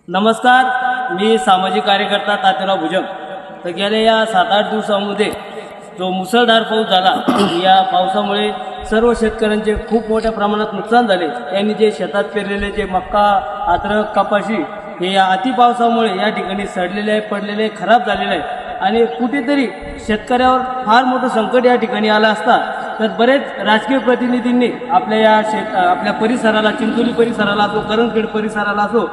नमस्कार, मी सामाजिक कार्यकर्ता तात्याराव भुजंग। तर गेल्या या 7-8 दिवसांमध्ये जो मुसळधार पाऊस झाला, या पावसामुळे सर्व शेतकऱ्यांचे खूप मोठ्या प्रमाणात नुकसान झाले। त्यांनी जे शेतात पेरलेले जे मक्का, अद्रक, कपाशी हे या अति पावसामुळे या ठिकाणी सडलेले आहे, पडलेले आहे, खराब झालेले आहे। आणि कुठेतरी शेतकऱ्यावर फार मोठं संकट या ठिकाणी आलं असता तर बरेच राजकीय प्रतिनिधींनी आपल्या परिसराला, चिंचोली परिसराला असो, करणखेड परिसराला असो,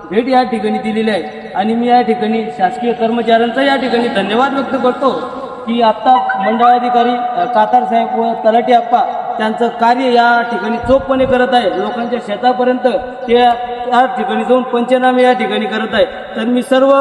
भेट या ठिकाणी दिलेली आहे। आणि मी या ठिकाणी शासकीय कर्मचाऱ्यांचा या ठिकाणी धन्यवाद व्यक्त करतो की आता मंडळाधिकारी कातार साहेब व तलाठी आप्पा त्यांचं कार्य या ठिकाणी चोखपणे करत आहे। लोकांच्या शेतापर्यंत ते या ठिकाणी जाऊन पंचनामे या ठिकाणी करत आहे। तर मी सर्व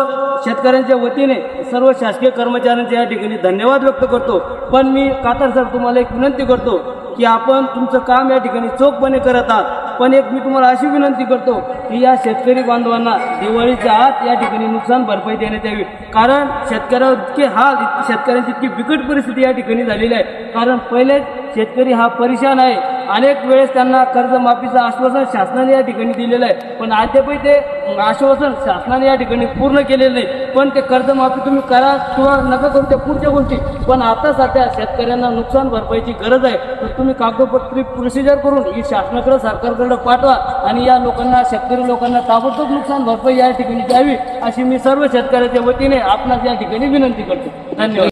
शेतकऱ्यांच्या वतीने सर्व शासकीय कर्मचाऱ्यांचे या ठिकाणी धन्यवाद व्यक्त करतो। पण मी कातार साहेब तुम्हाला एक विनंती करतो की आपण तुमचं काम या ठिकाणी चोखपणे करत आहात, पण एक मी तुम्हाला अशी विनंती करतो की या शेतकरी बांधवांना दिवाळीच्या आत या ठिकाणी नुकसान भरपाई देण्यात यावी। कारण शेतकऱ्यावर इतके हाल, शेतकऱ्यांची इतकी बिकट परिस्थिती या ठिकाणी झालेली आहे। कारण पहिलेच शेतकरी हा परेशान आहे। अनेक वेळेस त्यांना कर्जमाफीचं आश्वासन शासनाने या ठिकाणी दिलेलं आहे, पण अद्यापही ते आश्वासन शासनाने या ठिकाणी पूर्ण केलेलं नाही। पण ते कर्जमाफी तुम्ही करा किंवा नका करू, त्या पुढच्या गोष्टी, पण आता सध्या शेतकऱ्यांना नुकसान भरपाईची गरज आहे। तर तुम्ही कागदोपत्री प्रोसिजर करून ही शासनाकडे, सरकारकडे पाठवा आणि या लोकांना, शेतकरी लोकांना ताबडतोब नुकसान भरपाई या ठिकाणी द्यावी, अशी मी सर्व शेतकऱ्याच्या वतीने आपणास या ठिकाणी विनंती करतो। धन्यवाद।